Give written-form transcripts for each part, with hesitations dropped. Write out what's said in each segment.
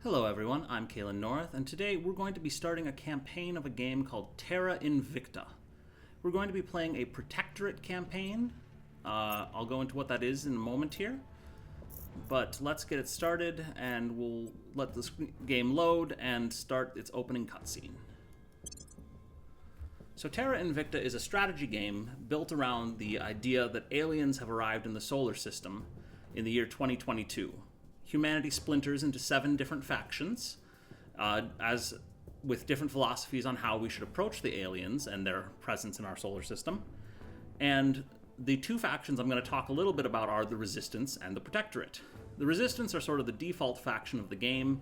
Hello everyone, I'm Kalen North, and today we're going to be starting a campaign of a game called Terra Invicta. We're going to be playing a Protectorate campaign. I'll go into what that is in a moment here. But let's get it started, and we'll let this game load and start its opening cutscene. So Terra Invicta is a strategy game built around the idea that aliens have arrived in the solar system in the year 2022. Humanity splinters into 7 different factions, as with different philosophies on how we should approach the aliens and their presence in our solar system. And the 2 factions I'm going to talk a little bit about are the Resistance and the Protectorate. The Resistance are sort of the default faction of the game.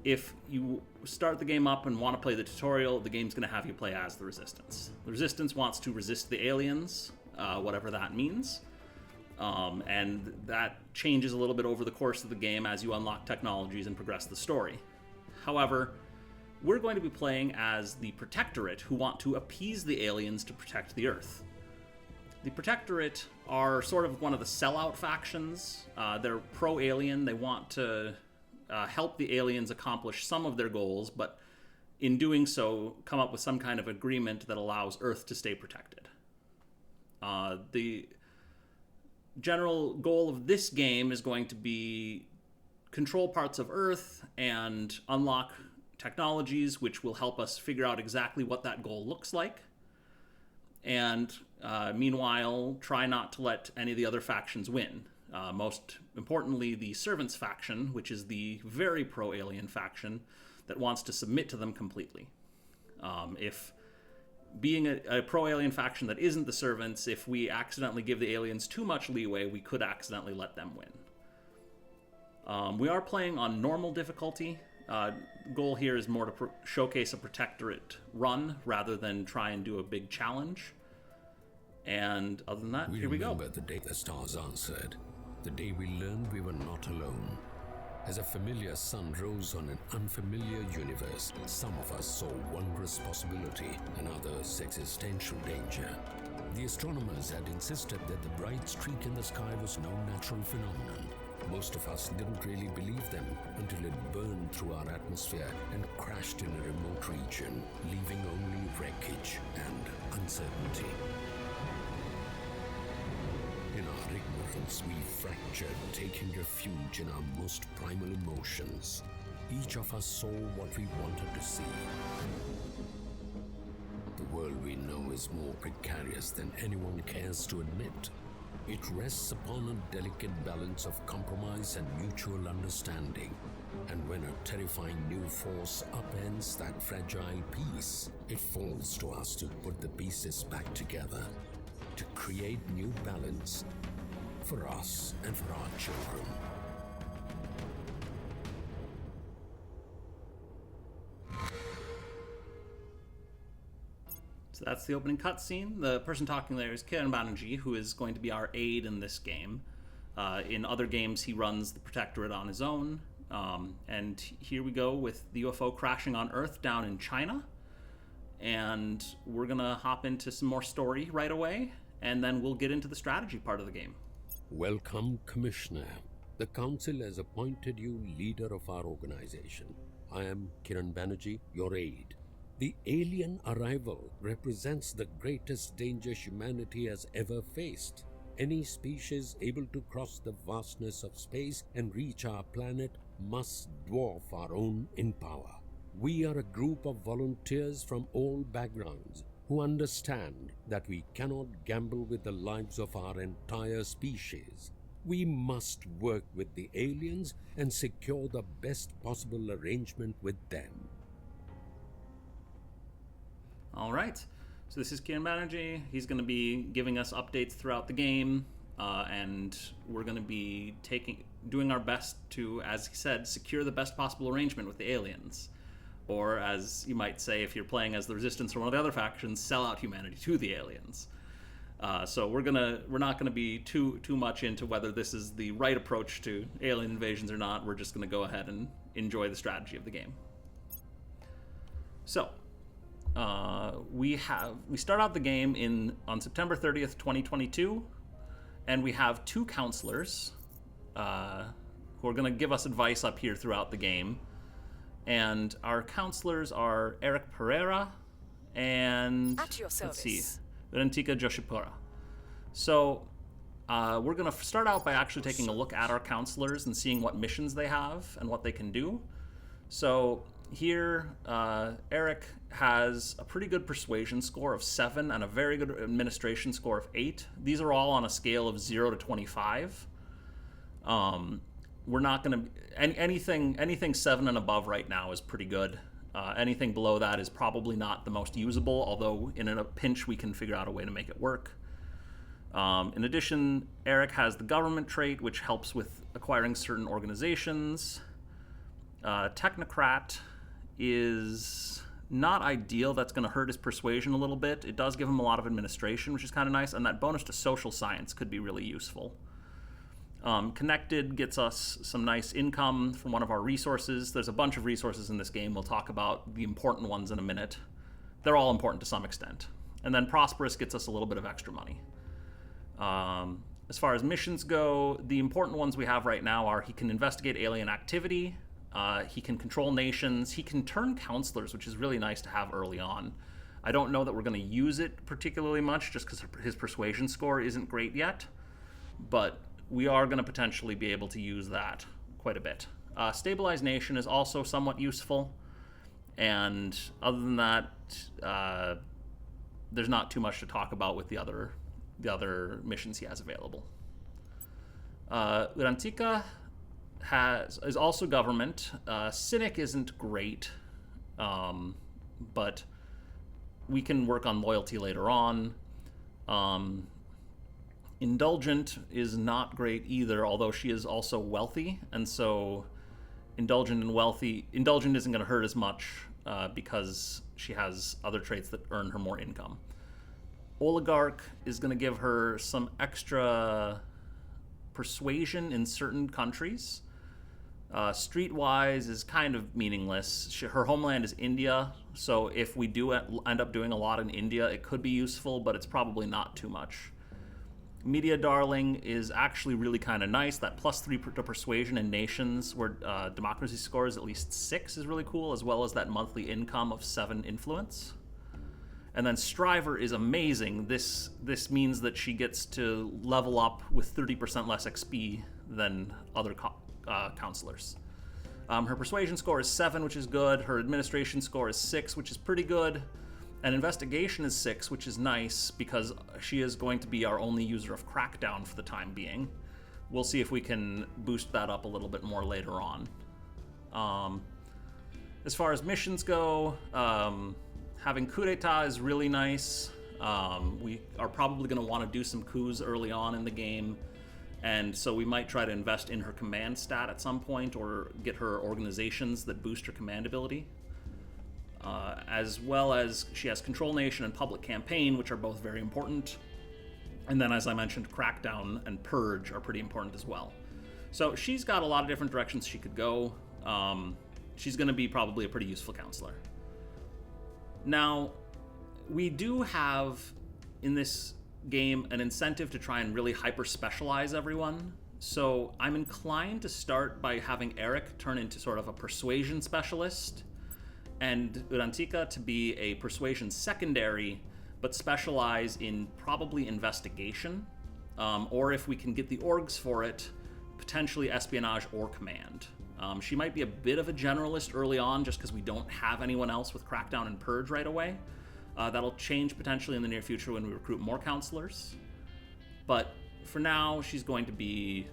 If you start the game up and want to play the tutorial, the game's going to have you play as the Resistance. The Resistance wants to resist the aliens, whatever that means. And that changes a little bit over the course of the game as you unlock technologies and progress the story. However, we're going to be playing as the Protectorate, who want to appease the aliens to protect the Earth. The Protectorate are sort of one of the sellout factions. They're pro-alien. They want to help the aliens accomplish some of their goals, but in doing so, come up with some kind of agreement that allows Earth to stay protected. The general goal of this game is going to be control parts of Earth and unlock technologies which will help us figure out exactly what that goal looks like. And meanwhile, try not to let any of the other factions win. Most importantly, the Servants faction, which is the very pro-alien faction that wants to submit to them completely. If being a pro-alien faction that isn't the Servants, if we accidentally give the aliens too much leeway, we could accidentally let them win. We are playing on normal difficulty. Goal here is more to showcase a Protectorate run rather than try and do a big challenge. And other than that, here we go. We remember the day the stars answered, the day we learned we were not alone. As a familiar sun rose on an unfamiliar universe, some of us saw wondrous possibility and others existential danger. The astronomers had insisted that the bright streak in the sky was no natural phenomenon. Most of us didn't really believe them until it burned through our atmosphere and crashed in a remote region, leaving only wreckage and uncertainty. In our ignorance, we fractured, taking refuge in our most primal emotions. Each of us saw what we wanted to see. The world we know is more precarious than anyone cares to admit. It rests upon a delicate balance of compromise and mutual understanding. And when a terrifying new force upends that fragile peace, it falls to us to put the pieces back together, to create new balance for us and for our children. So that's the opening cutscene. The person talking there is Kiran Banerjee, who is going to be our aide in this game. In other games, he runs the Protectorate on his own. And here we go with the UFO crashing on Earth down in China. And we're going to hop into some more story right away, and then we'll get into the strategy part of the game. Welcome, Commissioner. The Council has appointed you leader of our organization. I am Kiran Banerjee, your aide. The alien arrival represents the greatest danger humanity has ever faced. Any species able to cross the vastness of space and reach our planet must dwarf our own in power. We are a group of volunteers from all backgrounds who understand that we cannot gamble with the lives of our entire species. We must work with the aliens and secure the best possible arrangement with them. All right, so this is Kiran Banerjee. He's going to be giving us updates throughout the game, and we're going to be doing our best to, as he said, secure the best possible arrangement with the aliens. Or, as you might say, if you're playing as the Resistance or one of the other factions, sell out humanity to the aliens. So we're not gonna be too much into whether this is the right approach to alien invasions or not. We're just gonna go ahead and enjoy the strategy of the game. So we start out the game on September 30th, 2022, and we have 2 counselors who are gonna give us advice up here throughout the game. And our counselors are Eric Pereira and, At your service. Rentika Joshipura. So we're going to start out by actually taking a look at our counselors and seeing what missions they have and what they can do. So here, Eric has a pretty good persuasion score of 7 and a very good administration score of 8. These are all on a scale of 0 to 25. We're not going to... Anything 7 and above right now is pretty good. Anything below that is probably not the most usable, although in a pinch we can figure out a way to make it work. In addition, Eric has the government trait, which helps with acquiring certain organizations. Technocrat is not ideal. That's going to hurt his persuasion a little bit. It does give him a lot of administration, which is kind of nice, and that bonus to social science could be really useful. Connected gets us some nice income from one of our resources. There's a bunch of resources in this game. We'll talk about the important ones in a minute. They're all important to some extent. And then Prosperous gets us a little bit of extra money. As far as missions go, the important ones we have right now are he can investigate alien activity, he can control nations, he can turn counselors, which is really nice to have early on. I don't know that we're going to use it particularly much just because his persuasion score isn't great yet, but we are going to potentially be able to use that quite a bit. Stabilized Nation is also somewhat useful, and other than that, there's not too much to talk about with the other missions he has available. Rantika is also government. Cynic isn't great, but we can work on loyalty later on. Indulgent is not great either, although she is also wealthy, and so Indulgent isn't going to hurt as much because she has other traits that earn her more income. Oligarch is going to give her some extra persuasion in certain countries. Streetwise is kind of meaningless. Her homeland is India, so if we do end up doing a lot in India, it could be useful, but it's probably not too much. Media Darling is actually really kind of nice. That +3 to persuasion in nations where democracy scores at least 6 is really cool, as well as that monthly income of 7 influence. And then Striver is amazing. This means that she gets to level up with 30% less XP than other counselors. Her persuasion score is 7, which is good. Her administration score is 6, which is pretty good. And investigation is 6, which is nice because she is going to be our only user of Crackdown for the time being. We'll see if we can boost that up a little bit more later on. As far as missions go, having coup d'etat is really nice. We are probably going to want to do some coups early on in the game, and so we might try to invest in her command stat at some point or get her organizations that boost her command ability. As well as she has Control Nation and Public Campaign, which are both very important. And then, as I mentioned, Crackdown and Purge are pretty important as well. So she's got a lot of different directions she could go. She's going to be probably a pretty useful counselor. Now, we do have, in this game, an incentive to try and really hyper-specialize everyone. So I'm inclined to start by having Eric turn into sort of a persuasion specialist, and Urantika to be a persuasion secondary, but specialize in probably investigation, or if we can get the orgs for it, potentially espionage or command. She might be a bit of a generalist early on just because we don't have anyone else with Crackdown and Purge right away. That'll change potentially in the near future when we recruit more counselors. But for now, she's going to be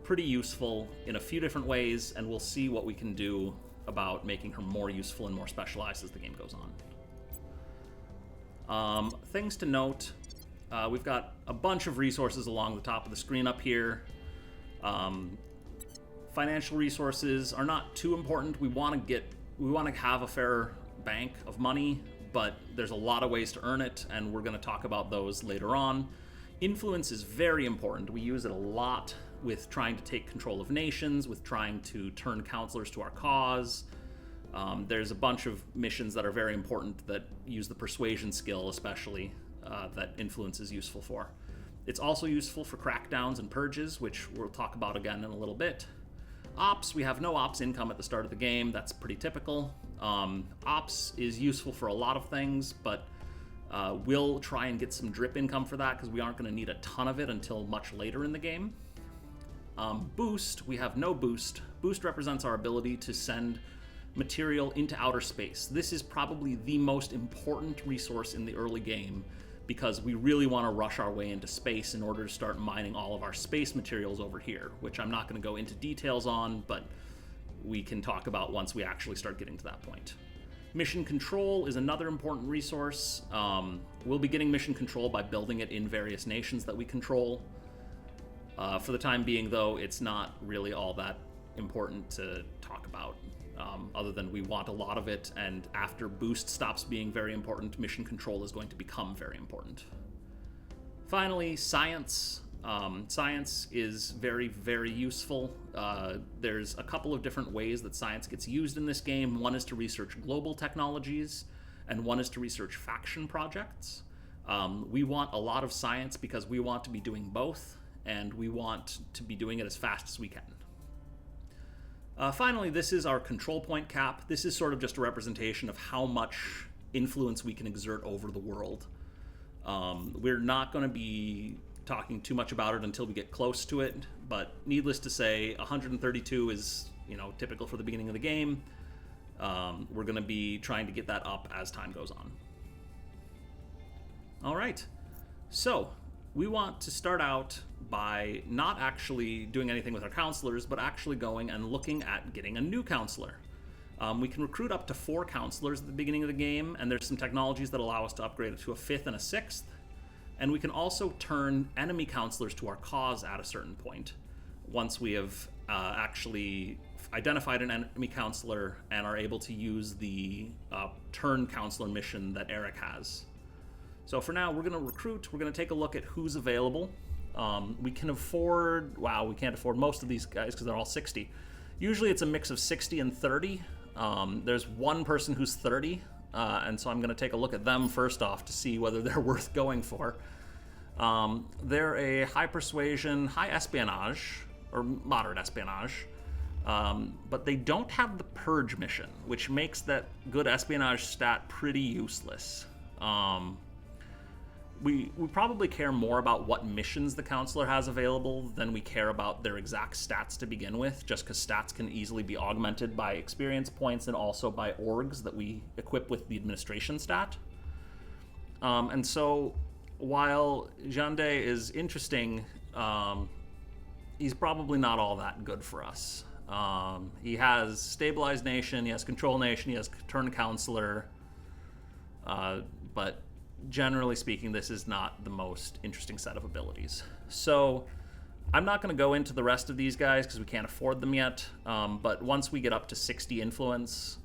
pretty useful in a few different ways, and we'll see what we can do about making her more useful and more specialized as the game goes on. Things to note, we've got a bunch of resources along the top of the screen up here. Financial resources are not too important. We want to have a fair bank of money, but there's a lot of ways to earn it, and we're going to talk about those later on. Influence is very important. We use it a lot with trying to take control of nations, with trying to turn counselors to our cause. There's a bunch of missions that are very important that use the persuasion skill, especially, that influence is useful for. It's also useful for crackdowns and purges, which we'll talk about again in a little bit. Ops, we have no ops income at the start of the game. That's pretty typical. Ops is useful for a lot of things, but we'll try and get some drip income for that because we aren't going to need a ton of it until much later in the game. Boost, we have no boost. Boost represents our ability to send material into outer space. This is probably the most important resource in the early game because we really want to rush our way into space in order to start mining all of our space materials over here, which I'm not going to go into details on, but we can talk about once we actually start getting to that point. Mission control is another important resource. We'll be getting mission control by building it in various nations that we control. For the time being, though, it's not really all that important to talk about, other than we want a lot of it, and after boost stops being very important, mission control is going to become very important. Finally, science. Science is very, very useful. There's a couple of different ways that science gets used in this game. One is to research global technologies, and one is to research faction projects. We want a lot of science because we want to be doing both, and we want to be doing it as fast as we can. Finally, this is our control point cap. This is sort of just a representation of how much influence we can exert over the world. We're not going to be talking too much about it until we get close to it, but needless to say, 132 is, typical for the beginning of the game. We're going to be trying to get that up as time goes on. All right, so we want to start out by not actually doing anything with our counselors, but actually going and looking at getting a new counselor. We can recruit up to 4 counselors at the beginning of the game, and there's some technologies that allow us to upgrade it to a 5th and a 6th. And we can also turn enemy counselors to our cause at a certain point, once we have actually identified an enemy counselor and are able to use the turn counselor mission that Eric has. So for now, we're going to recruit. We're going to take a look at who's available. We can afford... Wow, we can't afford most of these guys because they're all 60. Usually it's a mix of 60 and 30. There's one person who's 30, and so I'm going to take a look at them first off to see whether they're worth going for. They're a high persuasion, high espionage, or moderate espionage, but they don't have the purge mission, which makes that good espionage stat pretty useless. We probably care more about what missions the counselor has available than we care about their exact stats to begin with, just because stats can easily be augmented by experience points and also by orgs that we equip with the administration stat. And so while Jande is interesting, he's probably not all that good for us. He has stabilized nation, he has control nation, he has turn counselor, but generally speaking, this is not the most interesting set of abilities. So I'm not going to go into the rest of these guys because we can't afford them yet, but once we get up to 60 influence,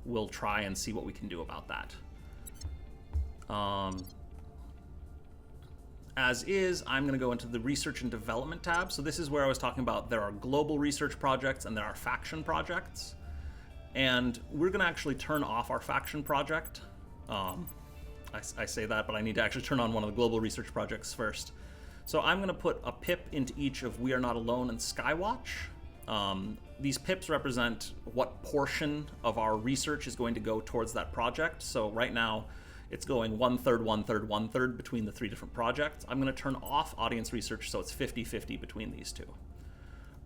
we'll try and see what we can do about that. As is, I'm going to go into the research and development tab. So this is where I was talking about there are global research projects and there are faction projects. And we're going to actually turn off our faction project. I say that, but I need to actually turn on one of the global research projects first. So I'm going to put a pip into each of We Are Not Alone and Skywatch. These pips represent what portion of our research is going to go towards that project. So right now, it's going 1/3, 1/3, 1/3 between the 3 different projects. I'm going to turn off audience research so it's 50-50 between these 2.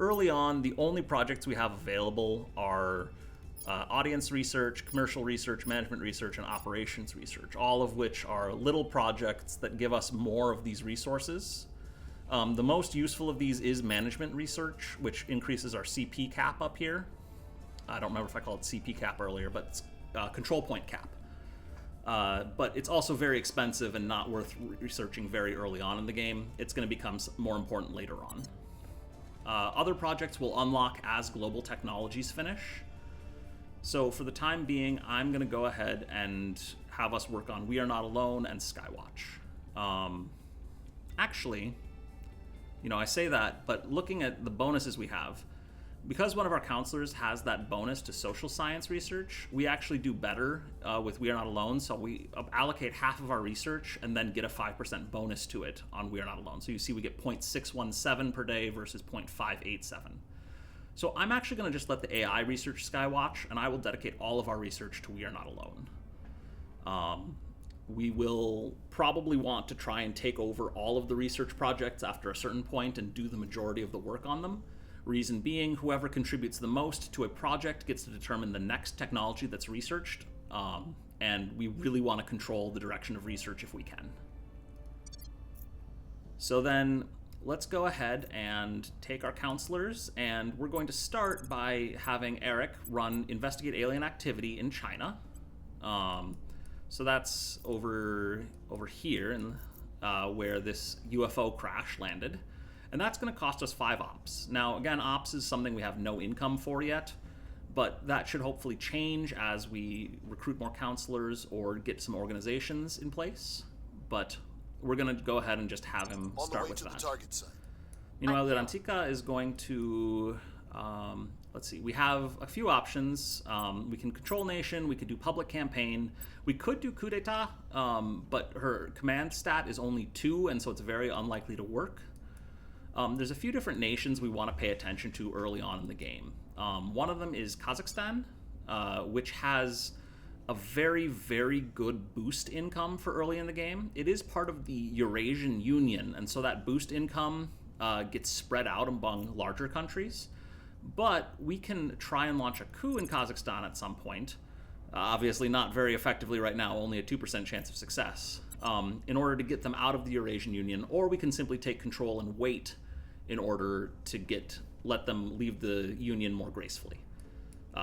Early on, the only projects we have available are audience research, commercial research, management research, and operations research, all of which are little projects that give us more of these resources. The most useful of these is management research, which increases our CP cap up here. I don't remember if I called it CP cap earlier, but it's control point cap. But it's also very expensive and not worth researching very early on in the game. It's going to become more important later on. Other projects will unlock as global technologies finish. So for the time being, I'm going to go ahead and have us work on We Are Not Alone and Skywatch. Actually, I say that, but looking at the bonuses we have, because one of our counselors has that bonus to social science research, we actually do better with We Are Not Alone. So we allocate half of our research and then get a 5% bonus to it on We Are Not Alone. So you see we get 0.617 per day versus 0.587. So I'm actually going to just let the AI research Skywatch, and I will dedicate all of our research to We Are Not Alone. We will probably want to try and take over all of the research projects after a certain point and do the majority of the work on them. Reason being, whoever contributes the most to a project gets to determine the next technology that's researched, and we really want to control the direction of research if we can. So then let's go ahead and take our counselors, and we're going to start by having Eric run Investigate Alien Activity in China. So that's over here, in, where this UFO crash landed. And that's going to cost us 5 ops. Now, again, ops is something we have no income for yet, but that should hopefully change as we recruit more counselors or get some organizations in place. But we're going to go ahead and just have him start with that. Meanwhile, Garantica is going to... let's see, we have a few options. We can control nation, we could do public campaign, we could do coup d'etat, but her command stat is only 2, and so it's very unlikely to work. There's a few different nations we want to pay attention to early on in the game. One of them is Kazakhstan, which has a very, very good boost income for early in the game. It is part of the Eurasian Union, and so that boost income gets spread out among larger countries. But we can try and launch a coup in Kazakhstan at some point. Obviously not very effectively right now, only a 2% chance of success, in order to get them out of the Eurasian Union, or we can simply take control and wait in order to let them leave the Union more gracefully,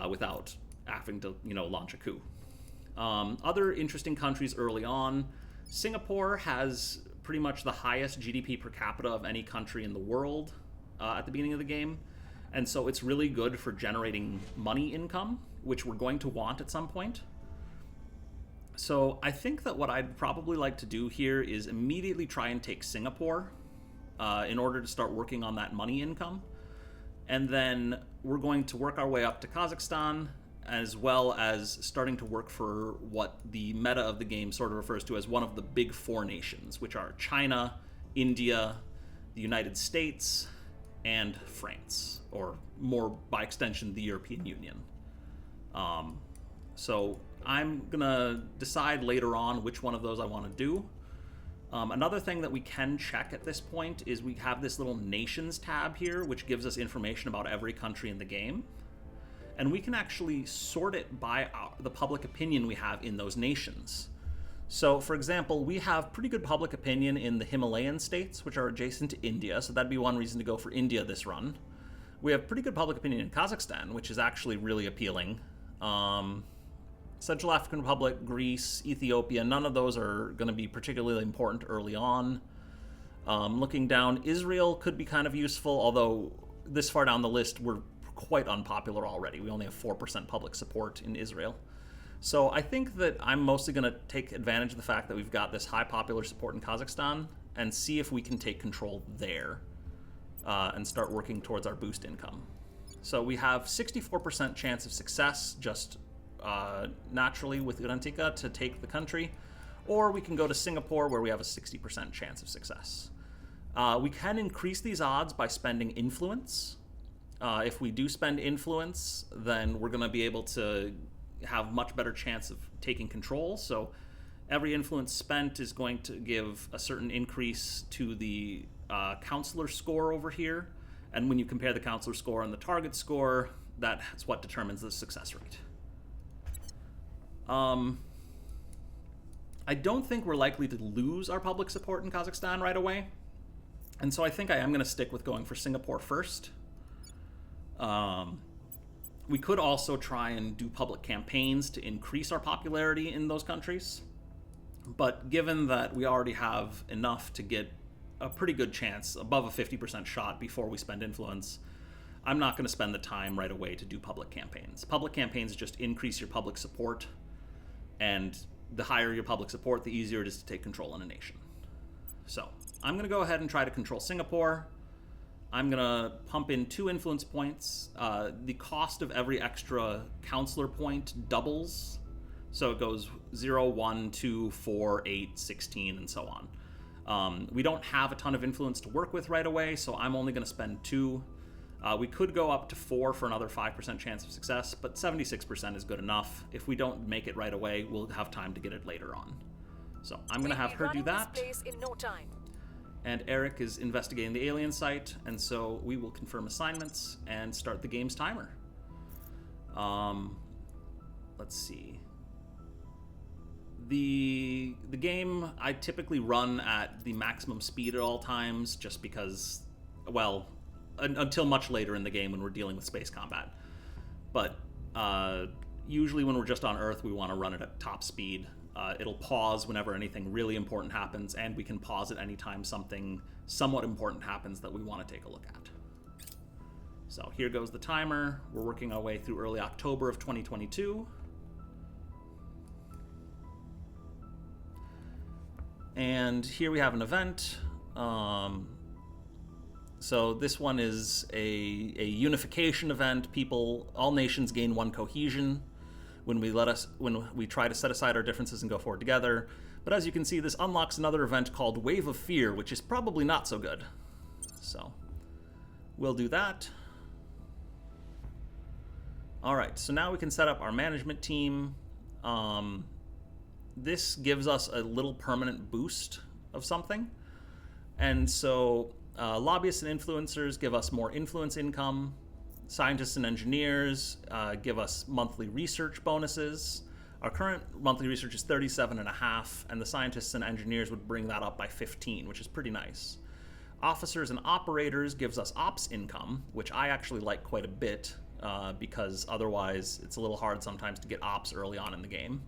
without having to, launch a coup. Other interesting countries early on, Singapore has pretty much the highest GDP per capita of any country in the world at the beginning of the game. And so it's really good for generating money income, which we're going to want at some point. So I think that what I'd probably like to do here is immediately try and take Singapore in order to start working on that money income. And then we're going to work our way up to Kazakhstan, as well as starting to work for what the meta of the game sort of refers to as one of the big 4 nations, which are China, India, the United States, and France, or more by extension, the European Union. So I'm gonna decide later on which one of those I want to do. Another thing that we can check at this point is we have this little nations tab here, which gives us information about every country in the game. And we can actually sort it by the public opinion we have in those nations. So, for example, we have pretty good public opinion in the Himalayan states, which are adjacent to India, so that'd be one reason to go for India this run. We have pretty good public opinion in Kazakhstan, which is actually really appealing. Central African Republic, Greece, Ethiopia, none of those are going to be particularly important early on. Looking down, Israel could be kind of useful, although this far down the list, we're quite unpopular already. We only have 4% public support in Israel. So I think that I'm mostly going to take advantage of the fact that we've got this high popular support in Kazakhstan and see if we can take control there and start working towards our boost income. So we have 64% chance of success just naturally with Garantica to take the country, or we can go to Singapore where we have a 60% chance of success. We can increase these odds by spending influence. If we do spend influence, then we're going to be able to have much better chance of taking control. So every influence spent is going to give a certain increase to the counselor score over here. And when you compare the counselor score and the target score, that's what determines the success rate. I don't think we're likely to lose our public support in Kazakhstan right away. And so I think I am going to stick with going for Singapore first. We could also try and do public campaigns to increase our popularity in those countries. But given that we already have enough to get a pretty good chance, above a 50% shot before we spend influence, I'm not going to spend the time right away to do public campaigns. Public campaigns just increase your public support, and the higher your public support, the easier it is to take control in a nation. So I'm going to go ahead and try to control Singapore. I'm going to pump in 2 influence points. The cost of every extra counselor point doubles. So it goes 0, 1, 2, 4, 8, 16, and so on. We don't have a ton of influence to work with right away, so I'm only going to spend 2. We could go up to 4 for another 5% chance of success, but 76% is good enough. If we don't make it right away, we'll have time to get it later on. So I'm going to have her do that. This place in no time. And Eric is investigating the alien site, and so we will confirm assignments and start the game's timer. Let's see. The game I typically run at the maximum speed at all times, just because, well, until much later in the game when we're dealing with space combat. But usually when we're just on Earth, we want to run it at top speed. It'll pause whenever anything really important happens, and we can pause at any time something somewhat important happens that we want to take a look at. So here goes the timer. We're working our way through early October of 2022. And here we have an event. So this one is a unification event. All nations gain 1 cohesion when we try to set aside our differences and go forward together. But as you can see, this unlocks another event called Wave of Fear, which is probably not so good. So we'll do that. All right, so now we can set up our management team. This gives us a little permanent boost of something. And so lobbyists and influencers give us more influence income. Scientists and engineers give us monthly research bonuses. Our current monthly research is 37.5, and the scientists and engineers would bring that up by 15, which is pretty nice. Officers and operators gives us ops income, which I actually like quite a bit, because otherwise it's a little hard sometimes to get ops early on in the game.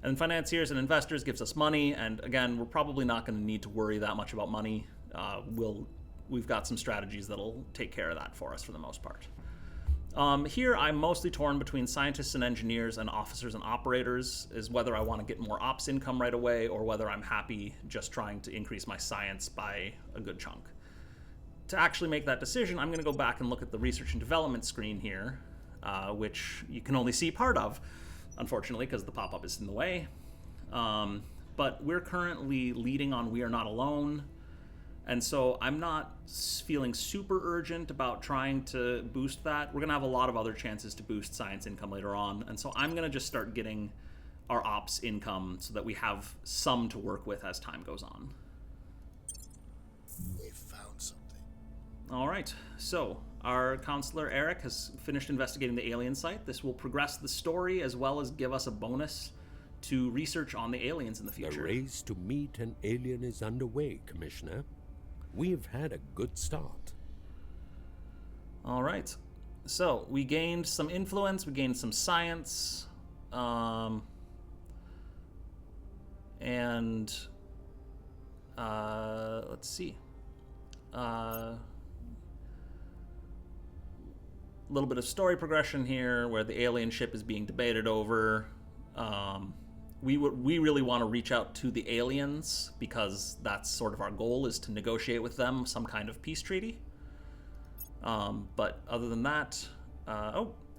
And financiers and investors gives us money, and again, we're probably not going to need to worry that much about money. We've got some strategies that'll take care of that for us for the most part. Here I'm mostly torn between scientists and engineers and officers and operators, is whether I want to get more ops income right away or whether I'm happy just trying to increase my science by a good chunk. To actually make that decision, I'm going to go back and look at the research and development screen here, which you can only see part of, unfortunately, because the pop-up is in the way. But we're currently leading on We Are Not Alone, and so I'm not feeling super urgent about trying to boost that. We're going to have a lot of other chances to boost science income later on, and so I'm going to just start getting our ops income so that we have some to work with as time goes on. They found something. All right, so our counselor Eric has finished investigating the alien site. This will progress the story as well as give us a bonus to research on the aliens in the future. The race to meet an alien is underway, Commissioner. We've had a good start. All right, so we gained some influence, we gained some science, and let's see. A little bit of story progression here where the alien ship is being debated over. We really want to reach out to the aliens because that's sort of our goal, is to negotiate with them some kind of peace treaty. But other than that,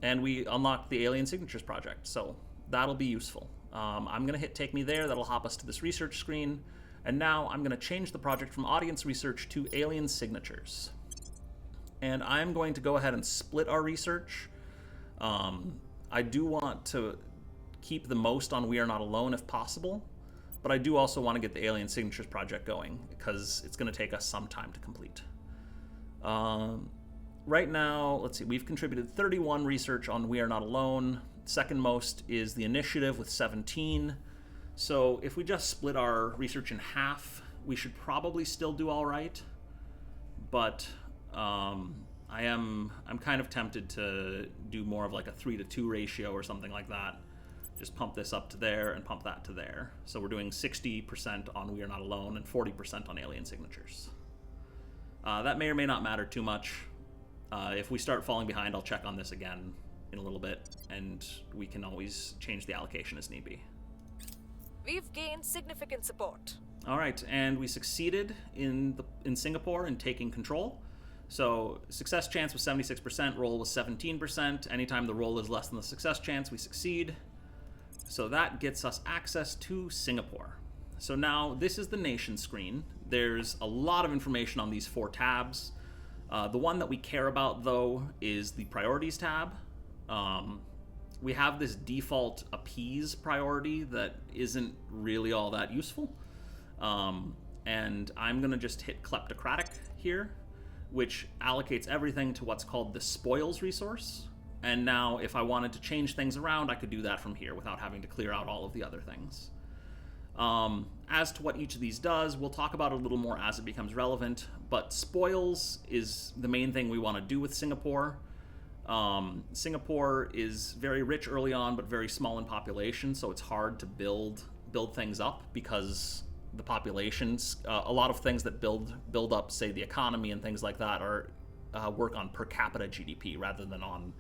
and we unlocked the Alien Signatures project, so that'll be useful. I'm going to hit Take Me There. That'll hop us to this research screen. And now I'm going to change the project from audience research to alien signatures. And I'm going to go ahead and split our research. I do want to keep the most on We Are Not Alone if possible, but I do also want to get the Alien Signatures project going because it's going to take us some time to complete. Right now, let's see, we've contributed 31 research on We Are Not Alone. Second most is the Initiative with 17. So if we just split our research in half, we should probably still do all right. But I'm kind of tempted to do more of like a 3-to-2 ratio or something like that. Just pump this up to there and pump that to there. So we're doing 60% on We Are Not Alone and 40% on Alien Signatures. That may or may not matter too much. If we start falling behind, I'll check on this again in a little bit, and we can always change the allocation as need be. We've gained significant support. All right, and we succeeded in Singapore in taking control. So success chance was 76%, roll was 17%. Anytime the roll is less than the success chance, we succeed. So that gets us access to Singapore. So now this is the nation screen. There's a lot of information on these 4 tabs. The one that we care about, though, is the priorities tab. We have this default appease priority that isn't really all that useful. And I'm going to just hit kleptocratic here, which allocates everything to what's called the spoils resource. And now if I wanted to change things around, I could do that from here without having to clear out all of the other things. As to what each of these does, we'll talk about it a little more as it becomes relevant, but spoils is the main thing we want to do with Singapore. Singapore is very rich early on, but very small in population, so it's hard to build things up because the populations, a lot of things that build up, say, the economy and things like that, are work on per capita GDP rather than on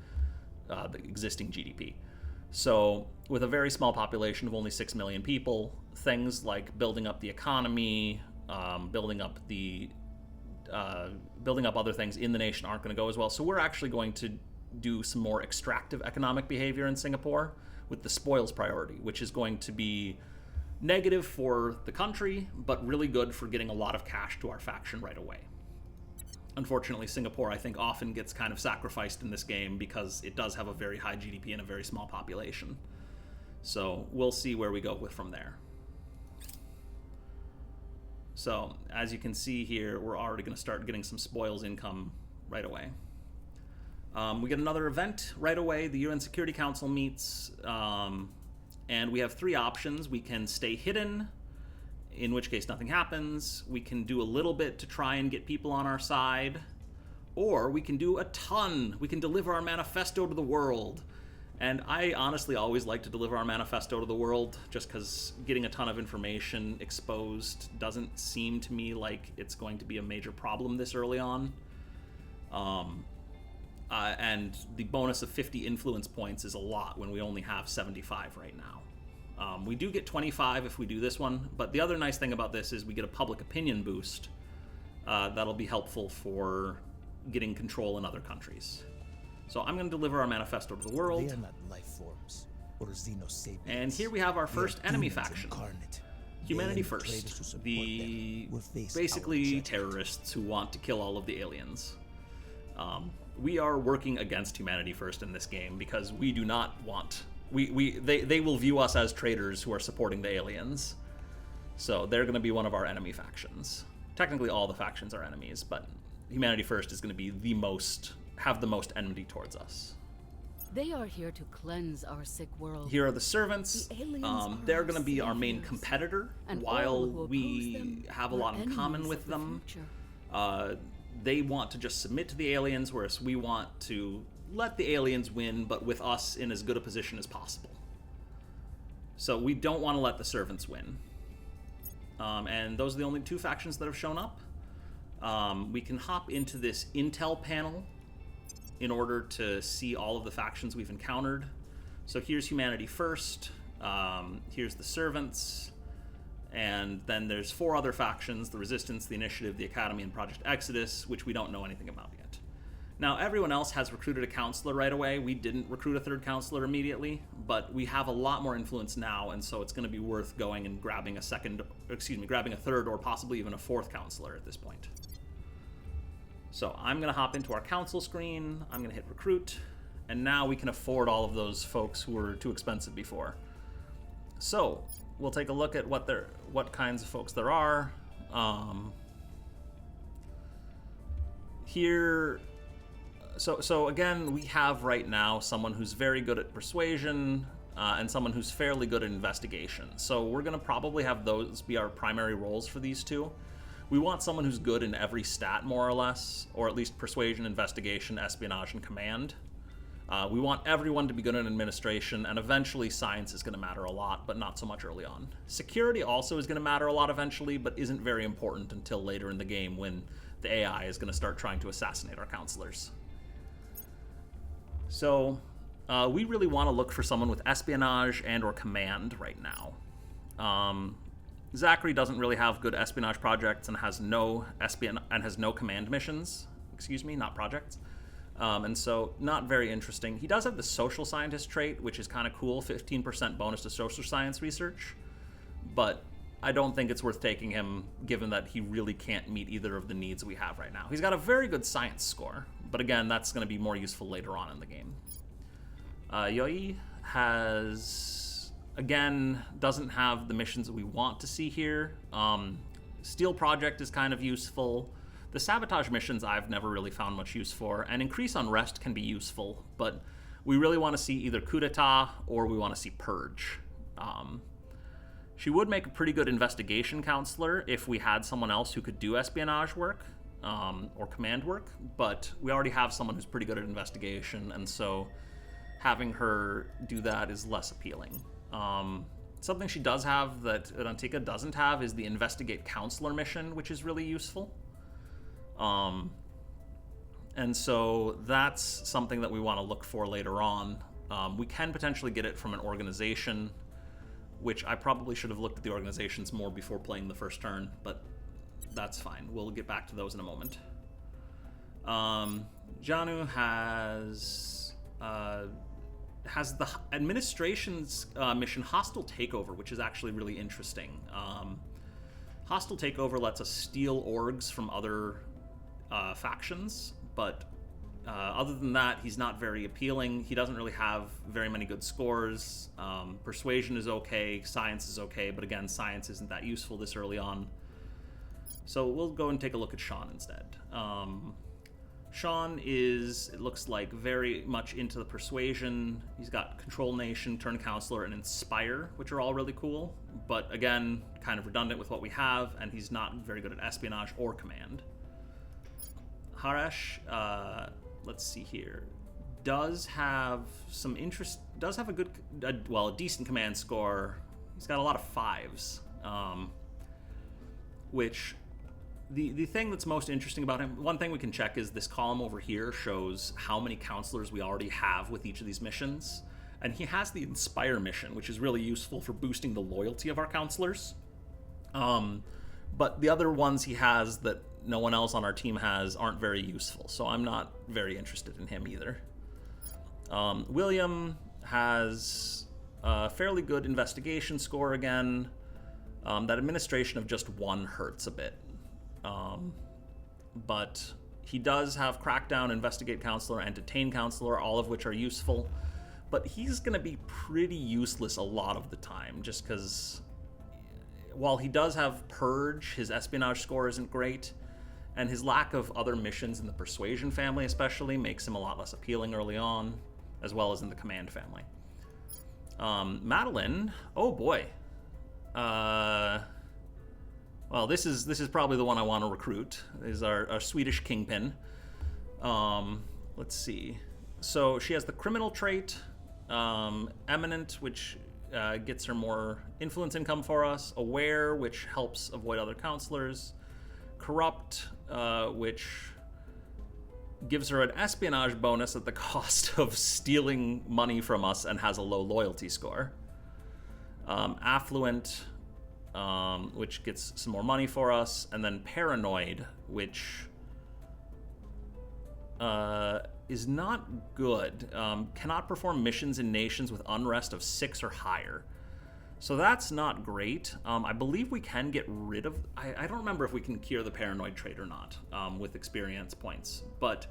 the existing GDP. So with a very small population of only 6 million people, things like building up the economy, building up other things in the nation aren't going to go as well. So we're actually going to do some more extractive economic behavior in Singapore with the spoils priority, which is going to be negative for the country, but really good for getting a lot of cash to our faction right away. Unfortunately, Singapore, I think, often gets kind of sacrificed in this game because it does have a very high GDP and a very small population. So we'll see where we go from there. So as you can see here, we're already going to start getting some spoils income right away. We get another event right away. The UN Security Council meets, and we have 3 options. We can stay hidden, in which case nothing happens. We can do a little bit to try and get people on our side, or we can do a ton. We can deliver our manifesto to the world. And I honestly always like to deliver our manifesto to the world, just because getting a ton of information exposed doesn't seem to me like it's going to be a major problem this early on. And the bonus of 50 influence points is a lot when we only have 75 right now. We do get 25 if we do this one, but the other nice thing about this is we get a public opinion boost that'll be helpful for getting control in other countries. So I'm going to deliver our manifesto to the world. They are not life forms or xenosapiens. And here we have our first enemy faction. Incarnate. Humanity First, the basically terrorists who want to kill all of the aliens. We are working against Humanity First in this game because we do not want... They will view us as traitors who are supporting the aliens. So they're going to be one of our enemy factions. Technically all the factions are enemies, but Humanity First is going to be have the most enmity towards us. They are here to cleanse our sick world. Here are the servants. The aliens They're are going to be our main saviors, competitor. and While all who we oppose them have a are lot in common enemies with of the them, future. they want to just submit to the aliens, whereas we want to let the aliens win, but with us in as good a position as possible. So we don't want to let the servants win. And those are the only 2 factions that have shown up. We can hop into this intel panel in order to see all of the factions we've encountered. So here's Humanity First, here's the Servants, and then there's 4 other factions, the Resistance, the Initiative, the Academy, and Project Exodus, which we don't know anything about yet. Now, everyone else has recruited a counselor right away. We didn't recruit a 3rd counselor immediately, but we have a lot more influence now, and so it's going to be worth going and grabbing a 3rd or possibly even a 4th counselor at this point. So I'm going to hop into our council screen, I'm going to hit recruit, and now we can afford all of those folks who were too expensive before. So we'll take a look at what kinds of folks there are. Here, so again, we have right now someone who's very good at persuasion and someone who's fairly good at investigation. So we're going to probably have those be our primary roles for these 2. We want someone who's good in every stat, more or less, or at least persuasion, investigation, espionage, and command. We want everyone to be good in administration, and eventually science is going to matter a lot, but not so much early on. Security also is going to matter a lot eventually, but isn't very important until later in the game when the AI is going to start trying to assassinate our counselors. So we really want to look for someone with espionage and or command right now. Zachary doesn't really have good espionage projects and has no command missions. Not projects. And so not very interesting. He does have the social scientist trait, which is kind of cool, 15% bonus to social science research. But I don't think it's worth taking him, given that he really can't meet either of the needs we have right now. He's got a very good science score, but again, that's going to be more useful later on in the game. Yoi has, again, doesn't have the missions that we want to see here. Steel Project is kind of useful. The sabotage missions I've never really found much use for, and increase unrest can be useful, but we really want to see either coup d'etat or we want to see purge. She would make a pretty good investigation counselor if we had someone else who could do espionage work or command work, but we already have someone who's pretty good at investigation, and so having her do that is less appealing. Something she does have that Antika doesn't have is the investigate counselor mission, which is really useful. And so that's something that we want to look for later on. We can potentially get it from an organization, which I probably should have looked at the organizations more before playing the first turn, but that's fine. We'll get back to those in a moment. Janu has the administration's mission Hostile Takeover, which is actually really interesting. Hostile Takeover lets us steal orgs from other factions, but other than that, he's not very appealing. He doesn't really have very many good scores. Persuasion is okay, science is okay, but again, science isn't that useful this early on. So we'll go and take a look at Sean instead. Sean is, it looks like, very much into the persuasion. He's got Control Nation, Turn Counselor, and Inspire, which are all really cool, but again, kind of redundant with what we have, and he's not very good at espionage or command. Haresh, let's see here, does have some interest, does have a decent command score. He's got a lot of 5s, which the thing that's most interesting about him, one thing we can check is this column over here shows how many counselors we already have with each of these missions, and he has the Inspire mission, which is really useful for boosting the loyalty of our counselors. But the other ones he has that no one else on our team has aren't very useful, so I'm not very interested in him either. William has a fairly good investigation score again. That administration of just 1 hurts a bit. But he does have Crackdown, Investigate Counselor, and Detain Counselor, all of which are useful. But he's going to be pretty useless a lot of the time, just because while he does have Purge, his espionage score isn't great, and his lack of other missions in the Persuasion family especially makes him a lot less appealing early on, as well as in the Command family. Madeline, oh boy. Well, this is probably the one I want to recruit, is our Swedish Kingpin. Let's see. So she has the Criminal trait, Eminent, which gets her more influence income for us, Aware, which helps avoid other counselors, Corrupt, which gives her an espionage bonus at the cost of stealing money from us and has a low loyalty score, Affluent, which gets some more money for us, and then Paranoid, which is not good. Cannot perform missions in nations with unrest of 6 or higher. So that's not great. I believe we can get rid of... I don't remember if we can cure the Paranoid trait or not with experience points, but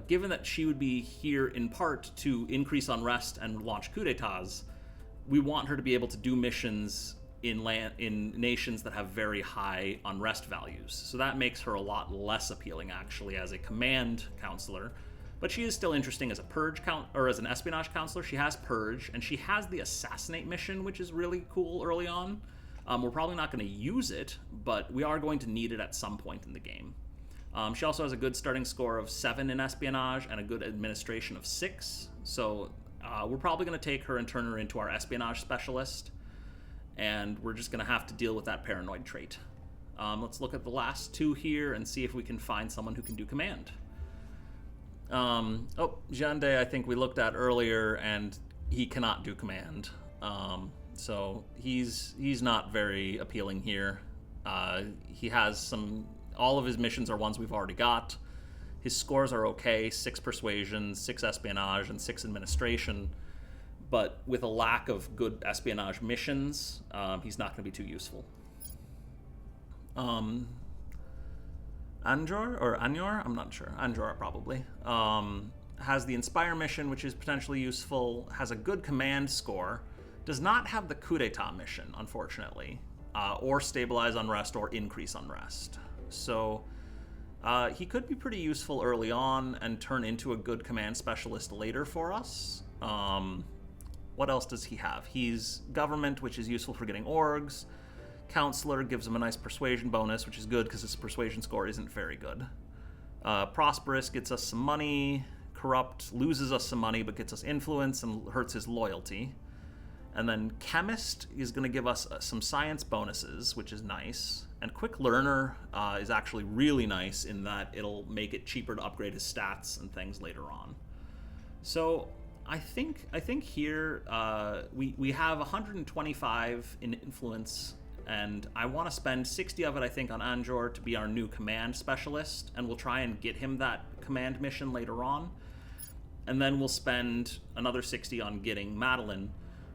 given that she would be here in part to increase unrest and launch coup d'etats, we want her to be able to do missions in nations that have very high unrest values. So that makes her a lot less appealing, actually, as a command counselor. But she is still interesting as a purge or as an espionage counselor. She has Purge, and she has the Assassinate mission, which is really cool early on. We're probably not going to use it, but we are going to need it at some point in the game. She also has a good starting score of 7 in espionage and a good administration of 6. So we're probably going to take her and turn her into our espionage specialist, and we're just going to have to deal with that Paranoid trait. Let's look at the last 2 here and see if we can find someone who can do command. Jande, I think we looked at earlier, and he cannot do command. So he's not very appealing here. He has all of his missions are ones we've already got. His scores are okay, 6 persuasion, 6 espionage, and 6 administration. but with a lack of good espionage missions, he's not going to be too useful. Anjor or Anyor, I'm not sure. Anjor probably. Has the Inspire mission, which is potentially useful, has a good command score, does not have the coup d'etat mission, unfortunately, or stabilize unrest or increase unrest. So he could be pretty useful early on and turn into a good command specialist later for us. What else does he have? He's government, which is useful for getting orgs. Counselor gives him a nice persuasion bonus, which is good because his persuasion score isn't very good. Prosperous gets us some money. Corrupt loses us some money but gets us influence and hurts his loyalty. And then Chemist is going to give us some science bonuses, which is nice. And Quick Learner is actually really nice in that it'll make it cheaper to upgrade his stats and things later on. So I think here we have 125 in influence, and I want to spend 60 of it, I think, on Anjor to be our new command specialist, and we'll try and get him that command mission later on. And then we'll spend another 60 on getting Madeline,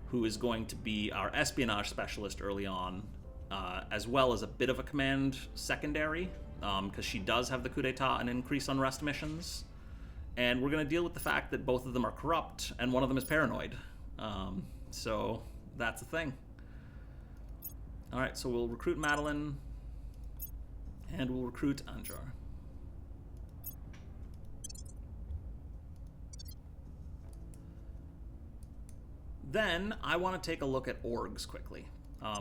who is going to be our espionage specialist early on, as well as a bit of a command secondary, because she does have the coup d'etat and increase unrest missions. And we're going to deal with the fact that both of them are corrupt, and one of them is paranoid. So that's the thing. All right, so we'll recruit Madeline, and we'll recruit Anjor. Then I want to take a look at orgs quickly.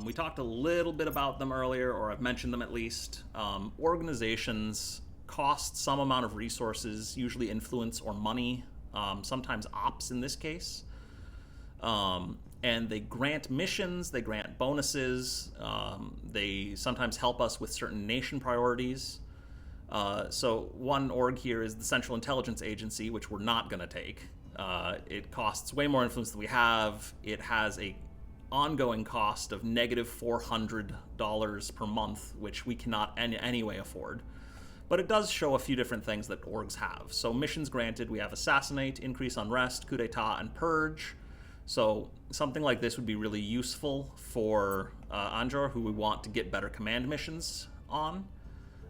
We talked a little bit about them earlier, or I've mentioned them at least. Organizations cost some amount of resources, usually influence or money, sometimes ops in this case. And they grant missions, they grant bonuses, they sometimes help us with certain nation priorities. So one org here is the Central Intelligence Agency, which we're not going to take. It costs way more influence than we have. It has a ongoing cost of negative $400 per month, which we cannot in any way afford. But it does show a few different things that orgs have. So missions granted, we have Assassinate, Increase Unrest, Coup d'etat, and Purge. So something like this would be really useful for Anjor, who we want to get better command missions on.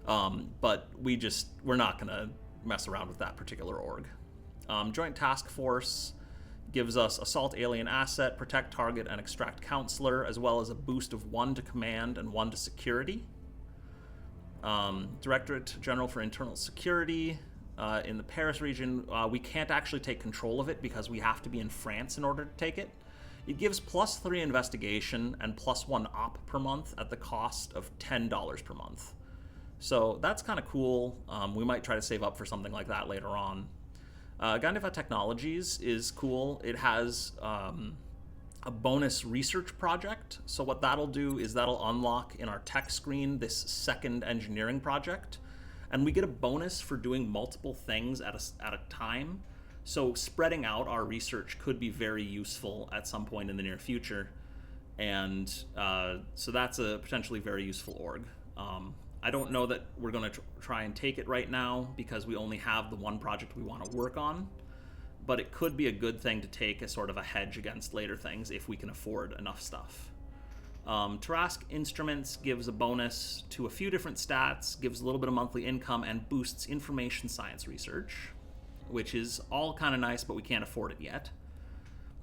But we're not going to mess around with that particular org. Joint Task Force gives us Assault Alien Asset, Protect Target, and Extract Counselor, as well as a boost of 1 to Command and 1 to Security. Directorate General for Internal Security. In the Paris region, we can't actually take control of it because we have to be in France in order to take it. It gives +3 investigation and +1 op per month at the cost of $10 per month. So that's kind of cool. We might try to save up for something like that later on. Gandiva Technologies is cool. It has a bonus research project. So what that'll do is that'll unlock in our tech screen this second engineering project. And we get a bonus for doing multiple things at a time. So spreading out our research could be very useful at some point in the near future. And so that's a potentially very useful org. I don't know that we're going to try and take it right now because we only have the one project we want to work on. But it could be a good thing to take as sort of a hedge against later things if we can afford enough stuff. Tarask Instruments gives a bonus to a few different stats, gives a little bit of monthly income, and boosts information science research, which is all kind of nice, but we can't afford it yet.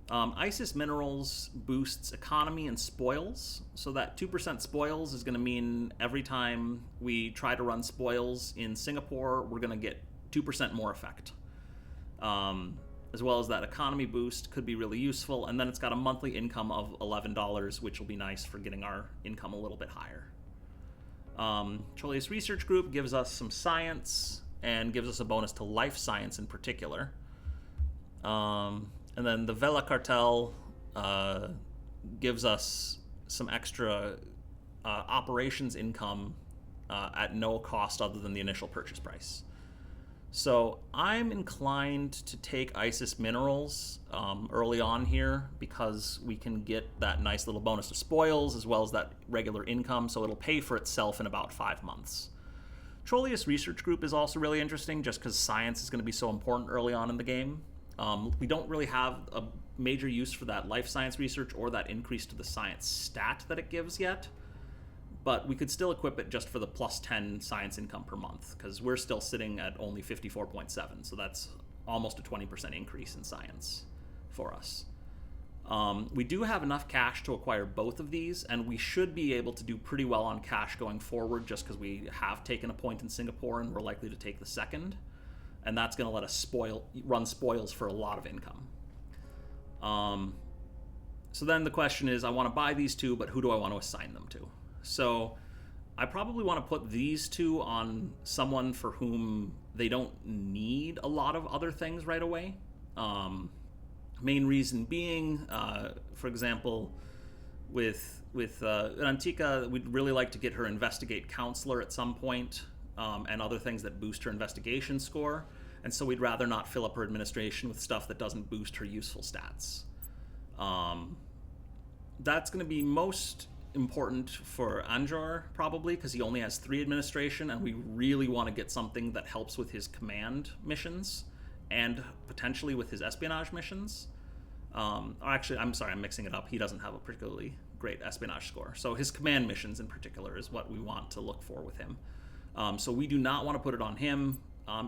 Isis Minerals boosts economy and spoils, so that 2% spoils is going to mean every time we try to run spoils in Singapore, we're going to get 2% more effect. As well as that economy boost could be really useful, and then it's got a monthly income of $11, which will be nice for getting our income a little bit higher. Troleus Research Group gives us some science and gives us a bonus to life science in particular. And then the Vela Cartel gives us some extra operations income at no cost other than the initial purchase price. So I'm inclined to take Isis Minerals early on here because we can get that nice little bonus of spoils as well as that regular income, so it'll pay for itself in about 5 months. Troleus Research Group is also really interesting just because science is going to be so important early on in the game. We don't really have a major use for that life science research or that increase to the science stat that it gives yet, but we could still equip it just for the plus 10 science income per month, because we're still sitting at only 54.7, so that's almost a 20% increase in science for us. We do have enough cash to acquire both of these, and we should be able to do pretty well on cash going forward, just because we have taken a point in Singapore and we're likely to take the second, and that's going to let us run spoils for a lot of income. So then the question is, I want to buy these two, but who do I want to assign them to? So I probably want to put these two on someone for whom they don't need a lot of other things right away. Main reason being, for example, with Antika, we'd really like to get her investigate counselor at some point, and other things that boost her investigation score. And so we'd rather not fill up her administration with stuff that doesn't boost her useful stats. That's going to be most important for Anjor, probably, because he only has 3 administration, and we really want to get something that helps with his command missions and potentially with his espionage missions. Actually, I'm sorry, I'm mixing it up. He doesn't have a particularly great espionage score. So his command missions in particular is what we want to look for with him. So we do not want to put it on him.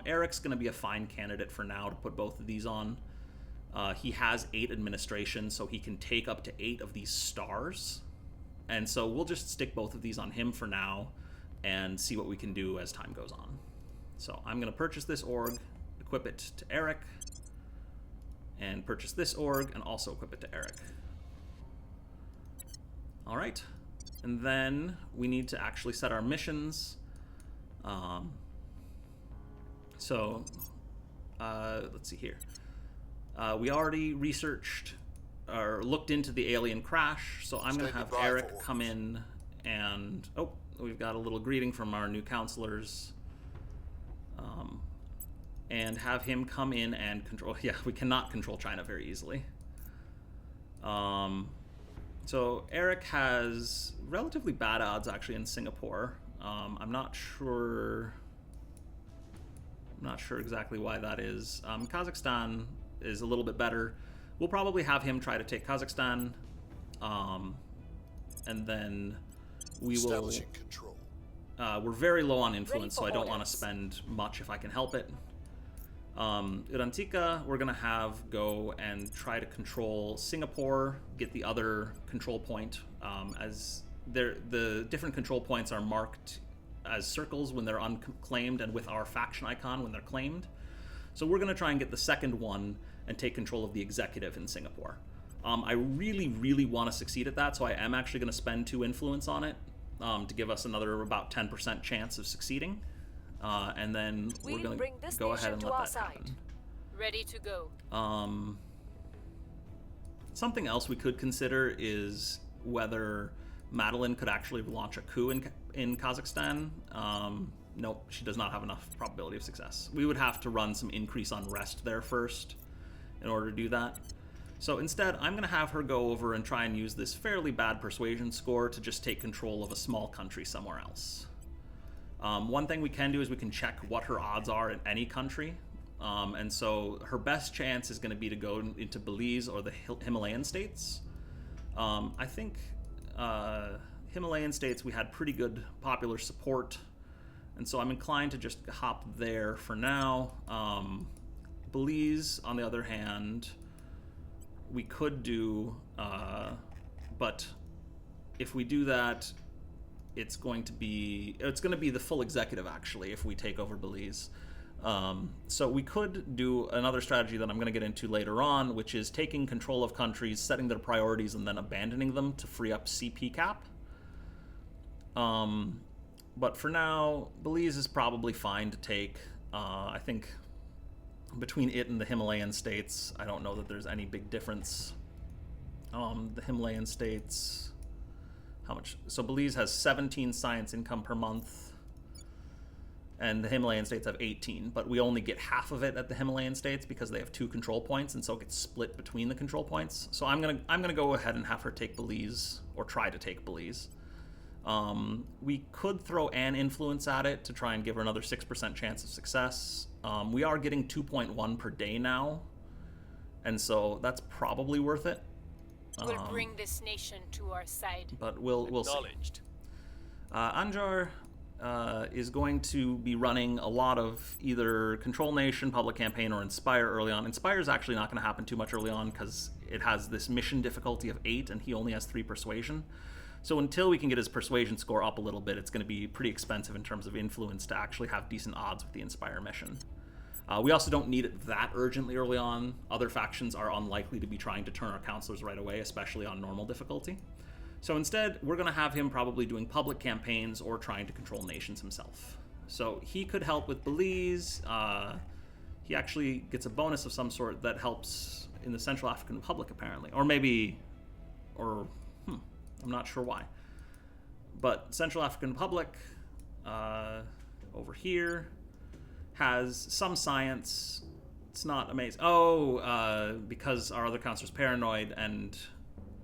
Eric's going to be a fine candidate for now to put both of these on. He has 8 administration, so he can take up to 8 of these stars. And so we'll just stick both of these on him for now and see what we can do as time goes on. So I'm going to purchase this org, equip it to Eric, and purchase this org and also equip it to Eric. All right. And then we need to actually set our missions. Let's see here. We already researched or looked into the alien crash, so I'm going to have Eric come in and... Oh, we've got a little greeting from our new counselors. And have him come in and control... Yeah, we cannot control China very easily. So Eric has relatively bad odds, actually, in Singapore. I'm not sure exactly why that is. Kazakhstan is a little bit better. We'll probably have him try to take Kazakhstan, and then we will... Establishing control. We're very low on influence, so I don't want to spend much if I can help it. Irantika, we're going to have go and try to control Singapore, get the other control point, as the different control points are marked as circles when they're unclaimed and with our faction icon when they're claimed. So we're going to try and get the second one and take control of the executive in Singapore. I really, really want to succeed at that, so I am actually going to spend 2 influence on it to give us another about 10% chance of succeeding. And then we're going to go ahead and let that happen. Ready to go. Something else we could consider is whether Madeline could actually launch a coup in Kazakhstan. Nope, she does not have enough probability of success. We would have to run some increase on rest there first in order to do that. So instead, I'm going to have her go over and try and use this fairly bad persuasion score to just take control of a small country somewhere else. One thing we can do is we can check what her odds are in any country. And so her best chance is going to be to go into Belize or the Himalayan states. I think Himalayan states we had pretty good popular support, and so I'm inclined to just hop there for now. Belize, on the other hand, we could do, but if we do that, it's going to be the full executive, actually, if we take over Belize. So we could do another strategy that I'm going to get into later on, which is taking control of countries, setting their priorities, and then abandoning them to free up CP cap. But for now, Belize is probably fine to take. I think between it and the Himalayan states, I don't know that there's any big difference. The Himalayan states... How much? So Belize has 17 science income per month, and the Himalayan states have 18, but we only get half of it at the Himalayan states because they have 2 control points, and so it gets split between the control points. So I'm gonna go ahead and have her take Belize, or try to take Belize. We could throw an influence at it to try and give her another 6% chance of success. We are getting 2.1 per day now, and so that's probably worth it. We'll bring this nation to our side. But we'll see. Acknowledged. Anjar is going to be running a lot of either Control Nation, Public Campaign, or Inspire early on. Inspire is actually not going to happen too much early on because it has this mission difficulty of 8, and he only has 3 Persuasion. So until we can get his Persuasion score up a little bit, it's going to be pretty expensive in terms of influence to actually have decent odds with the Inspire mission. We also don't need it that urgently early on. Other factions are unlikely to be trying to turn our counselors right away, especially on normal difficulty. So instead, we're going to have him probably doing public campaigns or trying to control nations himself. So he could help with Belize. He actually gets a bonus of some sort that helps in the Central African Republic, apparently. Or maybe... I'm not sure why. But Central African Republic, over here, has some science. It's not amazing. Because our other counselor's paranoid and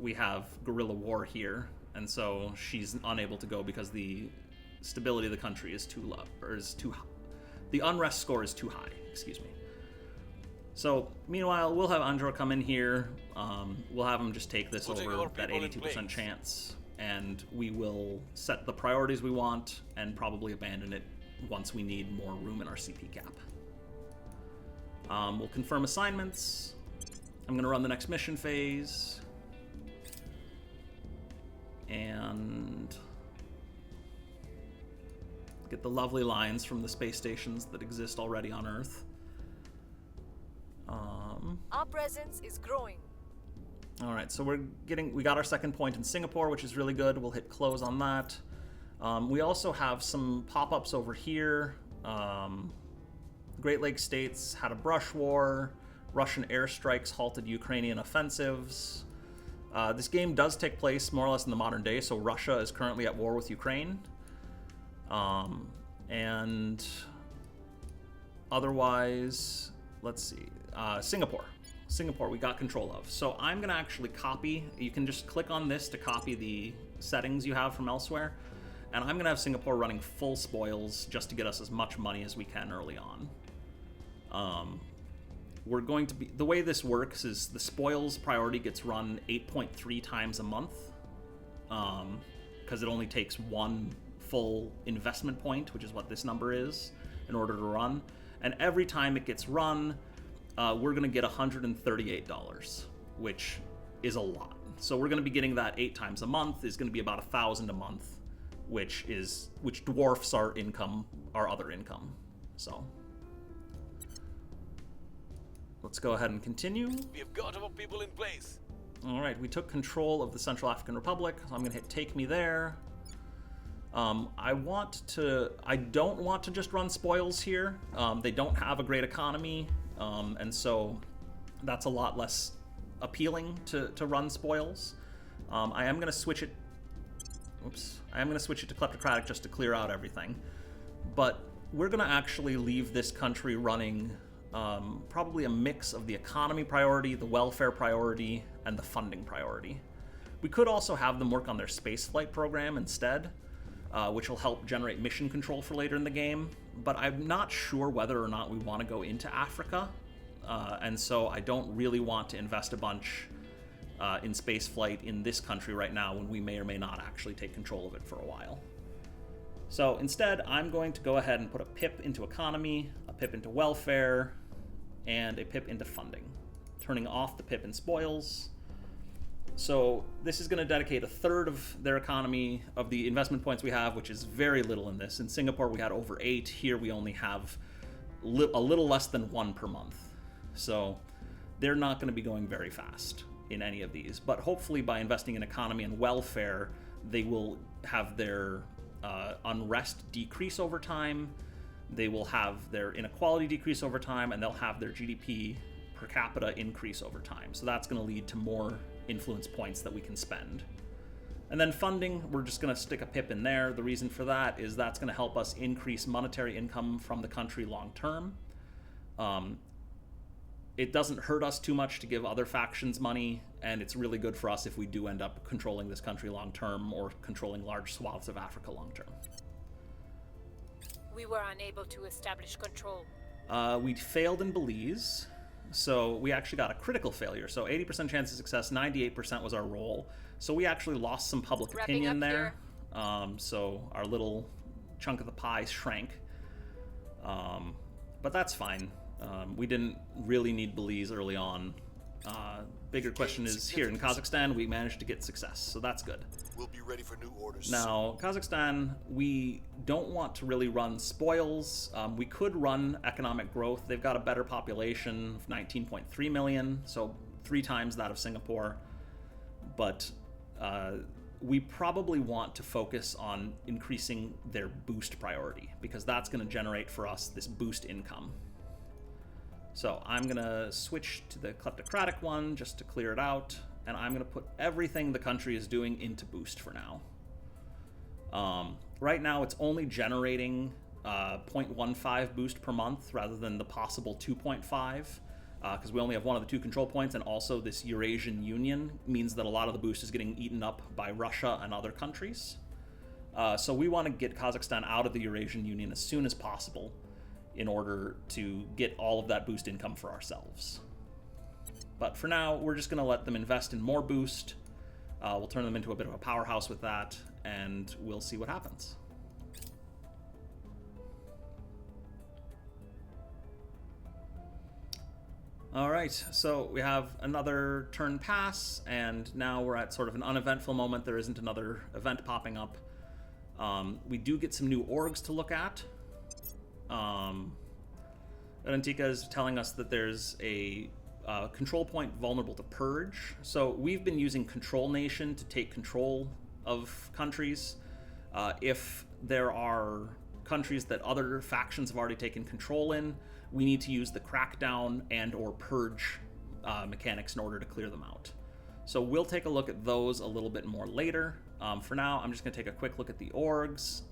we have guerrilla war here, and so she's unable to go because the stability of the country is too low, or is too high. The unrest score is too high, excuse me. So, meanwhile, we'll have Anjor come in here. We'll have him just take this over that 82% chance, and we will set the priorities we want and probably abandon it once we need more room in our CP cap. We'll confirm assignments. I'm going to run the next mission phase. And get the lovely lines from the space stations that exist already on Earth. Our presence is growing. All right, so we got our second point in Singapore, which is really good. We'll hit close on that. We also have some pop-ups over here. Great Lakes states had a brush war. Russian airstrikes halted Ukrainian offensives. This game does take place more or less in the modern day, so Russia is currently at war with Ukraine. And otherwise, let's see. Singapore we got control of. So I'm going to actually copy. You can just click on this to copy the settings you have from elsewhere. And I'm going to have Singapore running full spoils just to get us as much money as we can early on. We're going to be... The way this works is the spoils priority gets run 8.3 times a month. Because it only takes 1 full investment point, which is what this number is, in order to run. And every time it gets run, we're going to get $138, which is a lot. So we're going to be getting that 8 times a month. Is going to be about 1,000 a month, which dwarfs our income, our other income. So let's go ahead and continue. We have got our people in place. All right, we took control of the Central African Republic, so I'm going to hit take me there. I don't want to just run spoils here. They don't have a great economy, and so that's a lot less appealing to run spoils. I am going to switch it. I am going to switch it to kleptocratic just to clear out everything. But we're going to actually leave this country running probably a mix of the economy priority, the welfare priority, and the funding priority. We could also have them work on their spaceflight program instead, which will help generate mission control for later in the game. But I'm not sure whether or not we want to go into Africa, and so I don't really want to invest a bunch in spaceflight in this country right now when we may or may not actually take control of it for a while. So instead, I'm going to go ahead and put a pip into economy, a pip into welfare, and a pip into funding, turning off the pip in spoils. So this is going to dedicate 1/3 of their economy, of the investment points we have, which is very little in this. In Singapore, we had over 8. Here, we only have a little less than 1 per month. So they're not going to be going very fast in any of these. But hopefully by investing in economy and welfare, they will have their unrest decrease over time. They will have their inequality decrease over time, and they'll have their GDP per capita increase over time. So that's going to lead to more influence points that we can spend. And then funding, we're just going to stick a pip in there. The reason for that is that's going to help us increase monetary income from the country long term. It doesn't hurt us too much to give other factions money, and it's really good for us if we do end up controlling this country long term or controlling large swaths of Africa long term. We were unable to establish control. We failed in Belize. So we actually got a critical failure. So 80% chance of success, 98% was our roll. So we actually lost some public Wrapping opinion up there. So our little chunk of the pie shrank. But that's fine. We didn't really need Belize early on. Bigger question is here in Kazakhstan, we managed to get success, so that's good. We'll be ready for new orders. Now, Kazakhstan, we don't want to really run spoils. We could run economic growth. They've got a better population of 19.3 million, so 3 times that of Singapore. But we probably want to focus on increasing their boost priority, because that's going to generate for us this boost income. So I'm going to switch to the kleptocratic one just to clear it out, and I'm going to put everything the country is doing into boost for now. Right now it's only generating 0.15 boost per month rather than the possible 2.5, because we only have one of the 2 control points, and also this Eurasian Union means that a lot of the boost is getting eaten up by Russia and other countries. So we want to get Kazakhstan out of the Eurasian Union as soon as possible, in order to get all of that boost income for ourselves. But for now, we're just going to let them invest in more boost. We'll turn them into a bit of a powerhouse with that, and we'll see what happens. All right, so we have another turn pass, and now we're at sort of an uneventful moment. There isn't another event popping up. We do get some new orgs to look at. Arantika is telling us that there's a control point vulnerable to purge. So we've been using Control Nation to take control of countries. If there are countries that other factions have already taken control in, we need to use the crackdown and or purge mechanics in order to clear them out. So we'll take a look at those a little bit more later. For now, I'm just going to take a quick look at the orgs.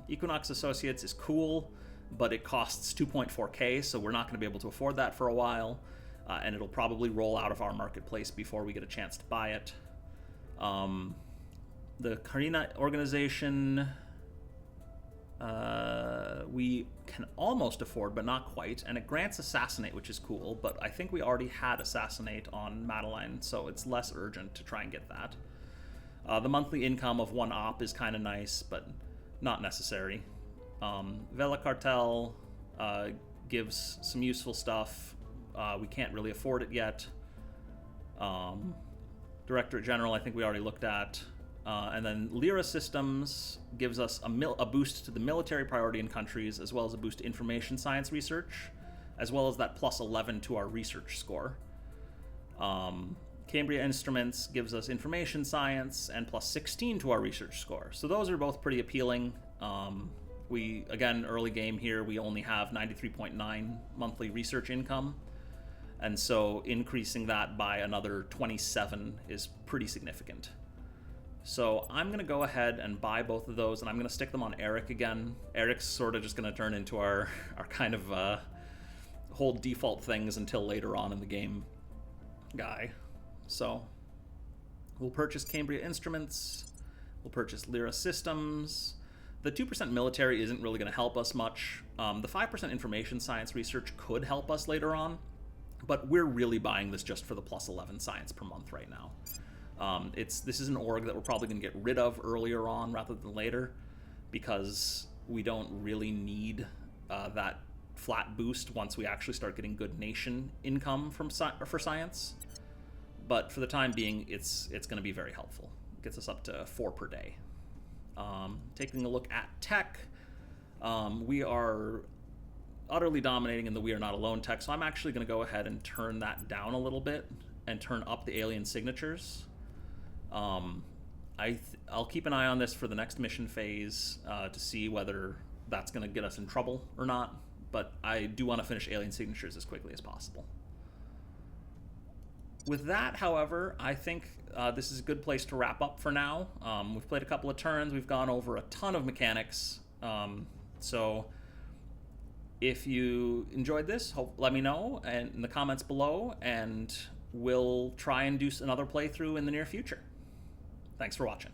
Equinox Associates is cool, but it costs 2.4k, so we're not going to be able to afford that for a while, and it'll probably roll out of our marketplace before we get a chance to buy it. The Karina organization, we can almost afford, but not quite, and it grants Assassinate, which is cool, but I think we already had Assassinate on Madeline, so it's less urgent to try and get that. The monthly income of 1 op is kind of nice, but not necessary. Vela Cartel gives some useful stuff. We can't really afford it yet. Directorate General, I think we already looked at. And then Lyra Systems gives us a boost to the military priority in countries, as well as a boost to information science research, as well as that plus 11 to our research score. Cambria Instruments gives us information science and plus 16 to our research score. So those are both pretty appealing. We, again, early game here, we only have 93.9 monthly research income. And so increasing that by another 27 is pretty significant. So I'm going to go ahead and buy both of those, and I'm going to stick them on Eric again. Eric's sort of just going to turn into our kind of hold default things until later on in the game guy. So we'll purchase Cambria Instruments. We'll purchase Lyra Systems. The 2% military isn't really going to help us much. The 5% information science research could help us later on, but we're really buying this just for the plus 11 science per month right now. This is an org that we're probably going to get rid of earlier on rather than later, because we don't really need that flat boost once we actually start getting good nation income for science. But for the time being, it's going to be very helpful. It gets us up to 4 per day. Taking a look at tech, we are utterly dominating in the We Are Not Alone tech, so I'm actually going to go ahead and turn that down a little bit and turn up the alien signatures. I'll keep an eye on this for the next mission phase to see whether that's going to get us in trouble or not, but I do want to finish alien signatures as quickly as possible. With that, however, I think this is a good place to wrap up for now. We've played a couple of turns. We've gone over a ton of mechanics. So if you enjoyed this, let me know in the comments below, and we'll try and do another playthrough in the near future. Thanks for watching.